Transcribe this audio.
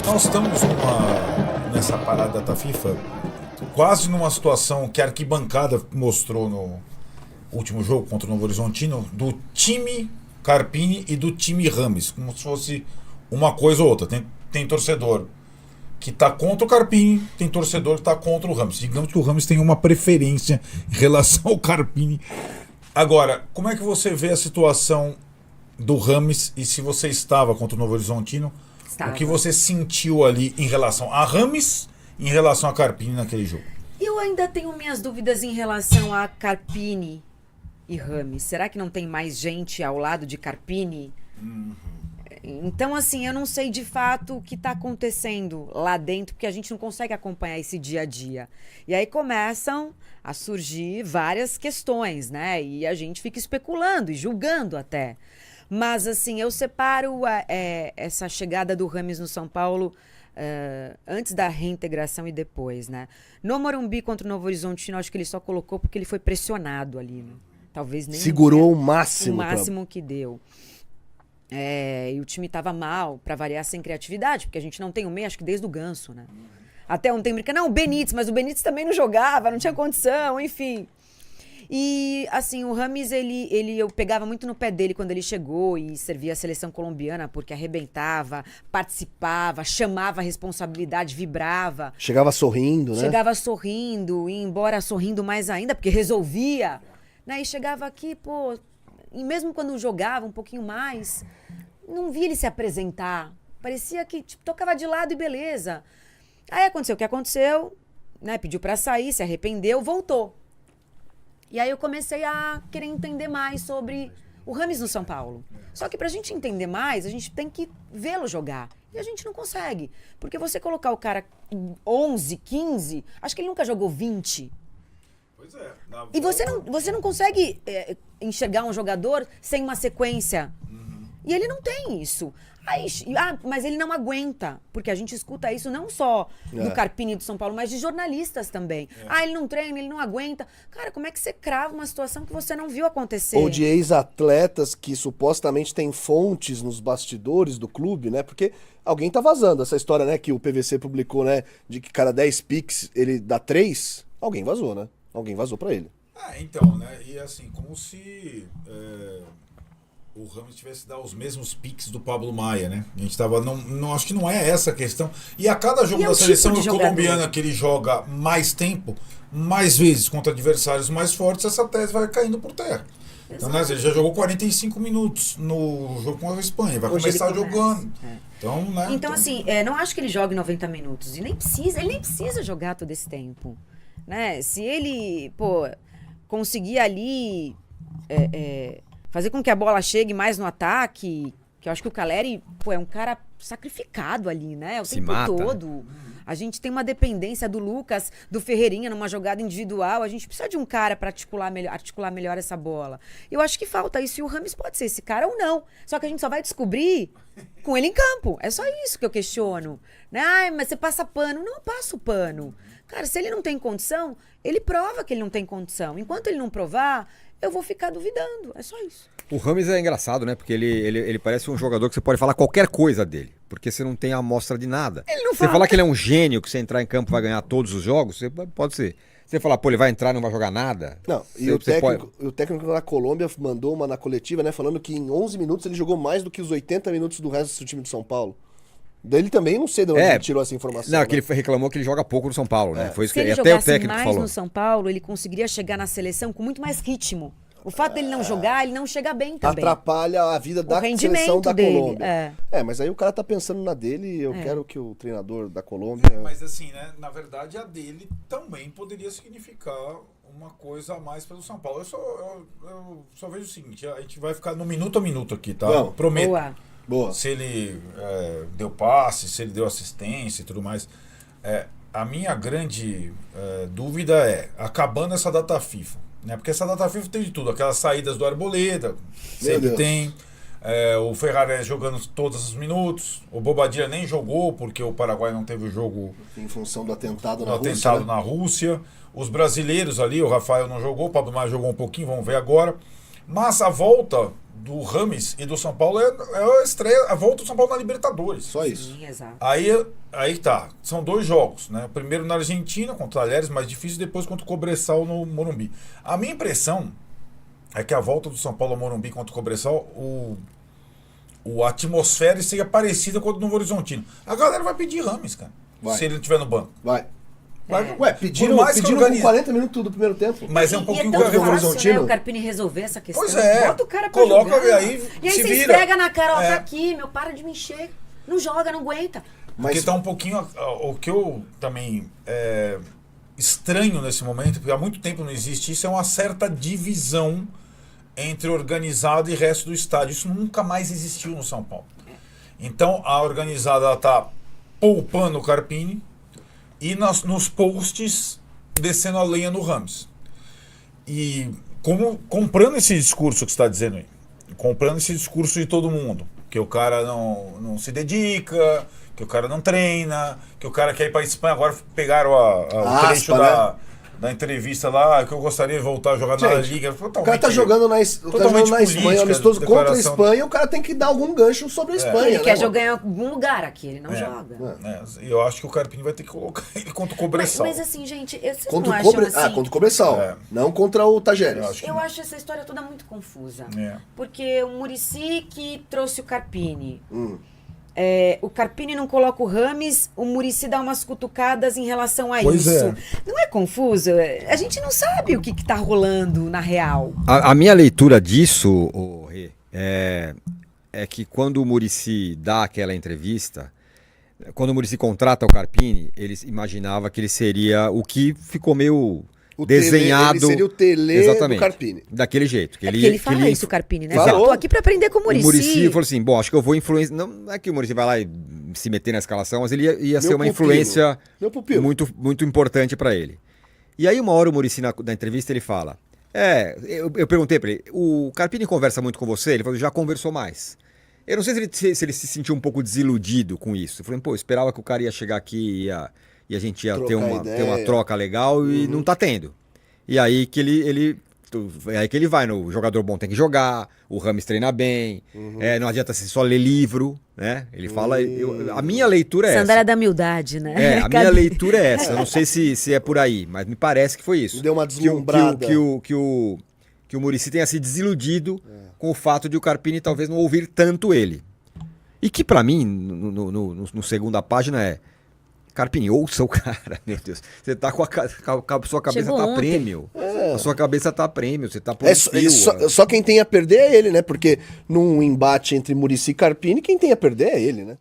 Nós estamos nessa parada da FIFA, quase numa situação que a arquibancada mostrou no último jogo contra o Novo Horizontino, do time Carpini e do time Rames, como se fosse uma coisa ou outra. Tem torcedor que está contra o Carpini, tem torcedor que está contra o Rames. Digamos que o Rames tem uma preferência em relação ao Carpini. Agora, como é que você vê a situação do Rames e se você estava contra o Novo Horizontino, o que você sentiu ali em relação a Rames e em relação a Carpini naquele jogo? Eu ainda tenho minhas dúvidas em relação a Carpini e Rames. Será que não tem mais gente ao lado de Carpini? Então, assim, eu não sei de fato o que está acontecendo lá dentro, porque a gente não consegue acompanhar esse dia a dia. E aí começam a surgir várias questões, né? E a gente fica especulando e julgando até. Mas, assim, eu separo essa chegada do Rames no São Paulo antes da reintegração e depois, né? No Morumbi contra o Novo Horizontino, acho que ele só colocou porque ele foi pressionado ali, né? Talvez nem... Segurou o máximo. O máximo que deu. E o time estava mal, para variar, sem criatividade, porque a gente não tem o meio, acho que desde o Ganso, né? Até um tempo brincando, não, o Benítez, mas o Benítez também não jogava, não tinha condição, enfim... E, assim, o Rames, eu pegava muito no pé dele quando ele chegou e servia a seleção colombiana, porque arrebentava, participava, chamava a responsabilidade, vibrava. Chegava sorrindo, né? Chegava sorrindo, e embora sorrindo mais ainda, porque resolvia. Né? E chegava aqui, pô, e mesmo quando jogava um pouquinho mais, não via ele se apresentar. Parecia que tipo, tocava de lado e beleza. Aí aconteceu o que aconteceu, né? Pediu pra sair, se arrependeu, voltou. E aí eu comecei a querer entender mais sobre o Rames no São Paulo. Só que pra gente entender mais, a gente tem que vê-lo jogar. E a gente não consegue. Porque você colocar o cara 11, 15, acho que ele nunca jogou 20. Pois é. E você não consegue enxergar um jogador sem uma sequência. E ele não tem isso. Aí, mas ele não aguenta, porque a gente escuta isso não só do Carpini do São Paulo, mas de jornalistas também. Ele não treina, ele não aguenta. Cara, como é que você crava uma situação que você não viu acontecer? Ou de ex-atletas que supostamente têm fontes nos bastidores do clube, né? Porque alguém tá vazando essa história, né? Que o PVC publicou, né? De que cada 10 piques ele dá 3. Alguém vazou, né? Alguém vazou pra ele. Então, né? E assim, como se... o Rames tivesse dado os mesmos piques do Pablo Maia, né? A gente tava... Não, acho que não é essa a questão. E a cada jogo da seleção colombiana que ele joga mais tempo, mais vezes contra adversários mais fortes, essa tese vai caindo por terra. Então, né, ele já jogou 45 minutos no jogo contra a Espanha. Vai começar jogando. Então, né? Então, assim, não acho que ele jogue 90 minutos. E nem precisa, ele nem precisa jogar todo esse tempo. Né? Se ele, conseguir ali... fazer com que a bola chegue mais no ataque, que eu acho que o Caleri, é um cara sacrificado ali, né? O tempo todo. A gente tem uma dependência do Lucas, do Ferreirinha, numa jogada individual. A gente precisa de um cara para articular melhor essa bola. Eu acho que falta isso. E o Rames pode ser esse cara ou não. Só que a gente só vai descobrir com ele em campo. É só isso que eu questiono. Né? Mas você passa pano. Não, eu passo pano. Cara, se ele não tem condição, ele prova que ele não tem condição. Enquanto ele não provar... eu vou ficar duvidando, é só isso. O Rames é engraçado, né? Porque ele parece um jogador que você pode falar qualquer coisa dele, porque você não tem amostra de nada. Ele não fala. Você falar que ele é um gênio, que você entrar em campo vai ganhar todos os jogos, você pode ser. Você falar, ele vai entrar e não vai jogar nada. Não, e o técnico da Colômbia mandou uma na coletiva, né? Falando que em 11 minutos ele jogou mais do que os 80 minutos do resto do time de São Paulo. Dele também não sei de onde ele tirou essa informação. Não, né? que ele reclamou que ele joga pouco no São Paulo, né? Foi isso que ele até o técnico jogasse mais falou. No São Paulo, ele conseguiria chegar na seleção com muito mais ritmo. O fato dele não jogar, ele não chega bem também. Atrapalha a vida da seleção da dele, Colômbia. Mas aí o cara tá pensando na dele e eu quero que o treinador da Colômbia... Mas assim, né? Na verdade, a dele também poderia significar uma coisa a mais pelo São Paulo. Eu só vejo o seguinte, a gente vai ficar no minuto a minuto aqui, tá? Não. Prometo. Boa. Se ele deu passe, se ele deu assistência e tudo mais. A minha grande dúvida é, acabando essa data FIFA, né? Porque essa data FIFA tem de tudo, aquelas saídas do Arboleda, sempre tem. O Ferrarese jogando todos os minutos. O Bobadilla nem jogou, porque o Paraguai não teve o jogo... Em função do atentado na Rússia. Os brasileiros ali, o Rafael não jogou, o Pablo Maia jogou um pouquinho, vamos ver agora. Mas a volta do Rames e do São Paulo é a estreia, a volta do São Paulo na Libertadores. Só isso. Sim, exato. Aí tá, são 2 jogos, né? Primeiro na Argentina, contra o Talheres, mais difícil, depois contra o Cobressal no Morumbi. A minha impressão é que a volta do São Paulo ao Morumbi contra o Cobressal, a atmosfera seria parecida com a do Novo Horizontino. A galera vai pedir Rames, cara, Vai. se ele estiver no banco. Vai. Vai, Ué, pediram por mais que com organize- 40 minutos do primeiro tempo. Mas é um E pouquinho é tão Novo fácil, Horizontino. né, o Carpini resolver essa questão. Pois é, Bota o cara pra coloca jogar. aí, E aí se você vira. esfrega na cara, ó, É. tá aqui, meu, para de me encher. Não joga, não aguenta. Porque Mas tá um pouquinho. O que eu também estranho nesse momento, porque há muito tempo não existe isso, é uma certa divisão entre organizado e resto do estádio. Isso nunca mais existiu no São Paulo. Então a organizada ela tá poupando o Carpini e nos posts descendo a lenha no Rames. E comprando esse discurso que você está dizendo aí, comprando esse discurso de todo mundo, que o cara não se dedica, que o cara não treina, que o cara quer ir para Espanha. Agora pegaram o trecho da entrevista lá, que eu gostaria de voltar a jogar na Gente, Liga. o cara tá jogando na Espanha, política, amistoso contra a declaração. Espanha, o cara tem que dar algum gancho sobre a Espanha. Ele né, quer mano? jogar em algum lugar aqui, ele não joga. E eu acho que o Carpini vai ter que colocar ele contra o Cobressal. Mas assim, gente, vocês Contra não o acham Cobre... assim... contra o Cobressal, É. não contra o Tajeres. Eu acho que Eu acho essa história toda muito confusa. É. Porque o Muricy que trouxe o Carpini. O Carpini não coloca o Rames, o Muricy dá umas cutucadas em relação a Pois isso. é. Não é confuso? A gente não sabe o que tá rolando na real. A minha leitura disso, ô, Rê, é que quando o Muricy dá aquela entrevista, quando o Muricy contrata o Carpini, ele imaginava que ele seria o que ficou meio desenhado. Ele seria o Tele Exatamente, do Carpini. daquele jeito. Porque ele fala que isso, o Carpini, né? Falou. Eu tô aqui pra aprender com o O Muricy. Muricy falou assim, bom, acho que eu vou influenciar. Não é que o Muricy vai lá e se meter na escalação, mas ele ia ser uma pupilo. influência Meu pupilo. muito, muito importante pra ele. E aí uma hora o Muricy na entrevista ele fala, eu perguntei pra ele, o Carpini conversa muito com você? Ele falou, já conversou mais. Eu não sei se ele se sentiu um pouco desiludido com isso. Eu falei, pô, eu esperava que o cara ia chegar aqui e a gente ia ter Trocar ter uma ideia. troca legal e não tá tendo. E aí que ele vai no jogador bom tem que jogar, o Rames treina bem, não adianta você só ler livro, né? Ele fala, a minha leitura é essa. Sandália da humildade, né? A minha leitura é essa. Eu não sei se é por aí, mas me parece que foi isso. Deu uma deslumbrada. Que o Muricy tenha se desiludido com o fato de o Carpini talvez não ouvir tanto ele. E que pra mim, no segunda página é Carpini, ouça o cara, meu Deus. Você tá com a sua cabeça Chegou tá ontem. prêmio. A sua cabeça tá prêmio, você tá por Só quem tem a perder é ele, né? Porque num embate entre Muricy e Carpini, quem tem a perder é ele, né?